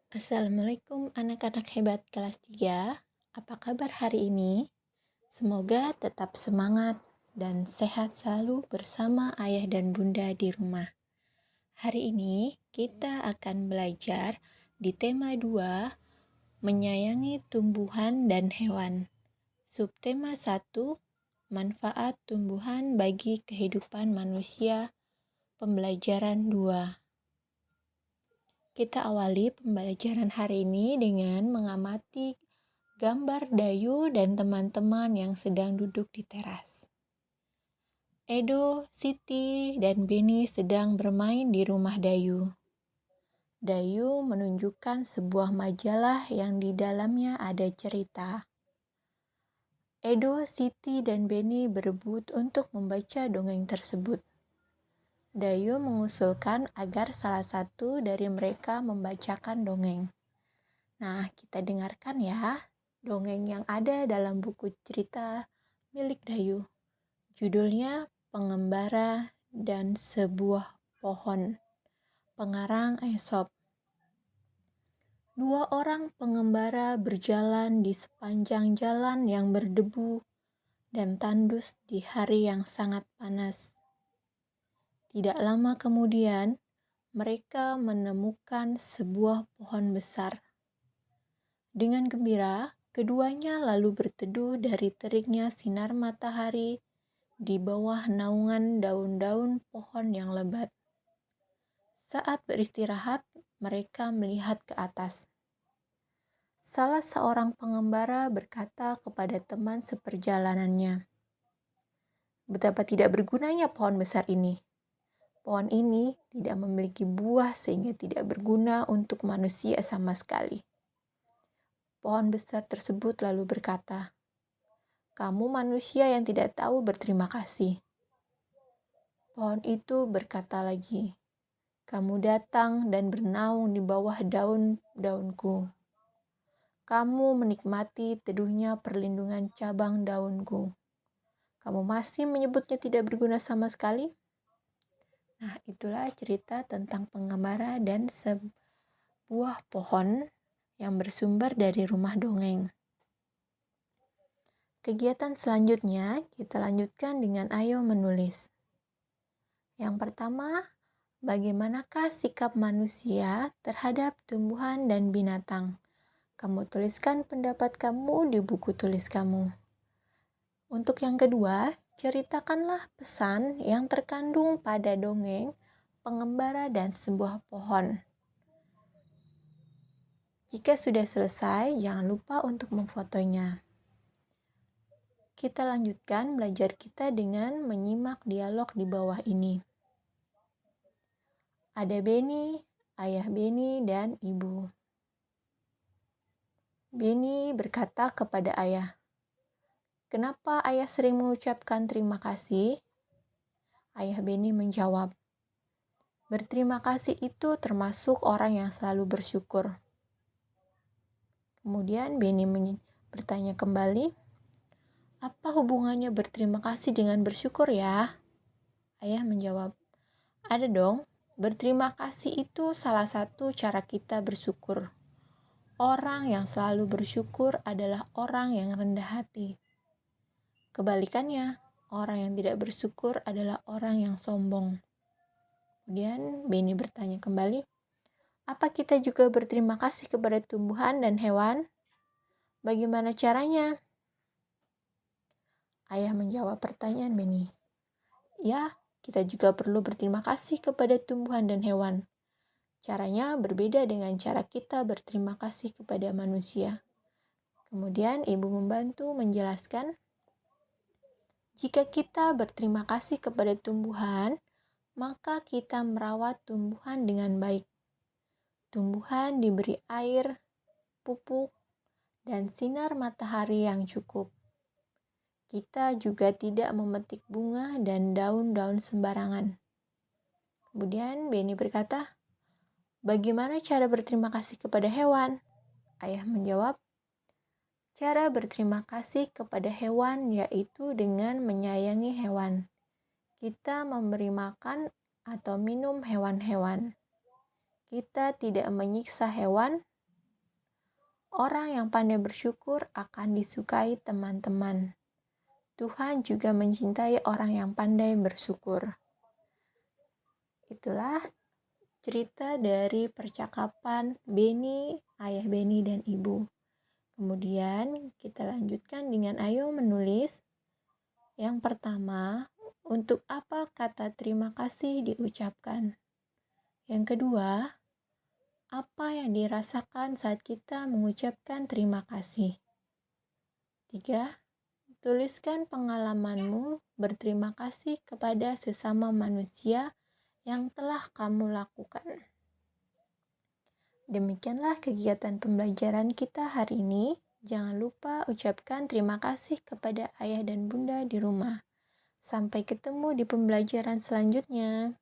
Assalamualaikum anak-anak hebat kelas 3. Apa kabar hari ini? Semoga tetap semangat dan sehat selalu bersama ayah dan bunda di rumah. Hari ini kita akan belajar di tema 2, menyayangi tumbuhan dan hewan. Subtema 1, manfaat tumbuhan bagi kehidupan manusia. Pembelajaran 2. Kita awali pembelajaran hari ini dengan mengamati gambar Dayu dan teman-teman yang sedang duduk di teras. Edo, Siti, dan Beni sedang bermain di rumah Dayu. Dayu menunjukkan sebuah majalah yang di dalamnya ada cerita. Edo, Siti, dan Beni berebut untuk membaca dongeng tersebut. Dayu mengusulkan agar salah satu dari mereka membacakan dongeng. Nah, kita dengarkan ya dongeng yang ada dalam buku cerita milik Dayu. Judulnya Pengembara dan Sebuah Pohon. Pengarang Aesop. Dua orang pengembara berjalan di sepanjang jalan yang berdebu dan tandus di hari yang sangat panas. Tidak lama kemudian, mereka menemukan sebuah pohon besar. Dengan gembira, keduanya lalu berteduh dari teriknya sinar matahari di bawah naungan daun-daun pohon yang lebat. Saat beristirahat, mereka melihat ke atas. Salah seorang pengembara berkata kepada teman seperjalanannya, "Betapa tidak bergunanya pohon besar ini. Pohon ini tidak memiliki buah sehingga tidak berguna untuk manusia sama sekali." Pohon besar tersebut lalu berkata, "Kamu manusia yang tidak tahu berterima kasih." Pohon itu berkata lagi, "Kamu datang dan bernaung di bawah daun-daunku. Kamu menikmati teduhnya perlindungan cabang daunku. Kamu masih menyebutnya tidak berguna sama sekali?" Nah, itulah cerita tentang pengembara dan sebuah pohon yang bersumber dari rumah dongeng. Kegiatan selanjutnya kita lanjutkan dengan ayo menulis. Yang pertama, bagaimanakah sikap manusia terhadap tumbuhan dan binatang? Kamu tuliskan pendapat kamu di buku tulis kamu. Untuk yang kedua, ceritakanlah pesan yang terkandung pada dongeng Pengembara dan Sebuah Pohon. Jika sudah selesai, jangan lupa untuk memfotonya. Kita lanjutkan belajar kita dengan menyimak dialog di bawah ini. Ada Beni, ayah Beni, dan ibu. Beni berkata kepada ayah, "Kenapa ayah sering mengucapkan terima kasih?" Ayah Beni menjawab, "Berterima kasih itu termasuk orang yang selalu bersyukur." Kemudian Beni bertanya kembali, "Apa hubungannya berterima kasih dengan bersyukur ya?" Ayah menjawab, "Ada dong, berterima kasih itu salah satu cara kita bersyukur. Orang yang selalu bersyukur adalah orang yang rendah hati. Kebalikannya, orang yang tidak bersyukur adalah orang yang sombong." Kemudian Beni bertanya kembali, "Apa kita juga berterima kasih kepada tumbuhan dan hewan? Bagaimana caranya?" Ayah menjawab pertanyaan Beni, "Ya, kita juga perlu berterima kasih kepada tumbuhan dan hewan. Caranya berbeda dengan cara kita berterima kasih kepada manusia." Kemudian ibu membantu menjelaskan, "Jika kita berterima kasih kepada tumbuhan, maka kita merawat tumbuhan dengan baik. Tumbuhan diberi air, pupuk, dan sinar matahari yang cukup. Kita juga tidak memetik bunga dan daun-daun sembarangan." Kemudian Beni berkata, "Bagaimana cara berterima kasih kepada hewan?" Ayah menjawab, "Cara berterima kasih kepada hewan yaitu dengan menyayangi hewan. Kita memberi makan atau minum hewan-hewan. Kita tidak menyiksa hewan, Orang yang pandai bersyukur akan disukai teman-teman. Tuhan juga mencintai orang yang pandai bersyukur. Itulah cerita dari percakapan Beni, ayah Beni dan ibu. Kemudian kita lanjutkan dengan ayo menulis. Yang pertama, untuk apa kata terima kasih diucapkan? Yang kedua, apa yang dirasakan saat kita mengucapkan terima kasih? 3. Tuliskan pengalamanmu berterima kasih kepada sesama manusia yang telah kamu lakukan. Demikianlah kegiatan pembelajaran kita hari ini. Jangan lupa ucapkan terima kasih kepada ayah dan bunda di rumah. Sampai ketemu di pembelajaran selanjutnya.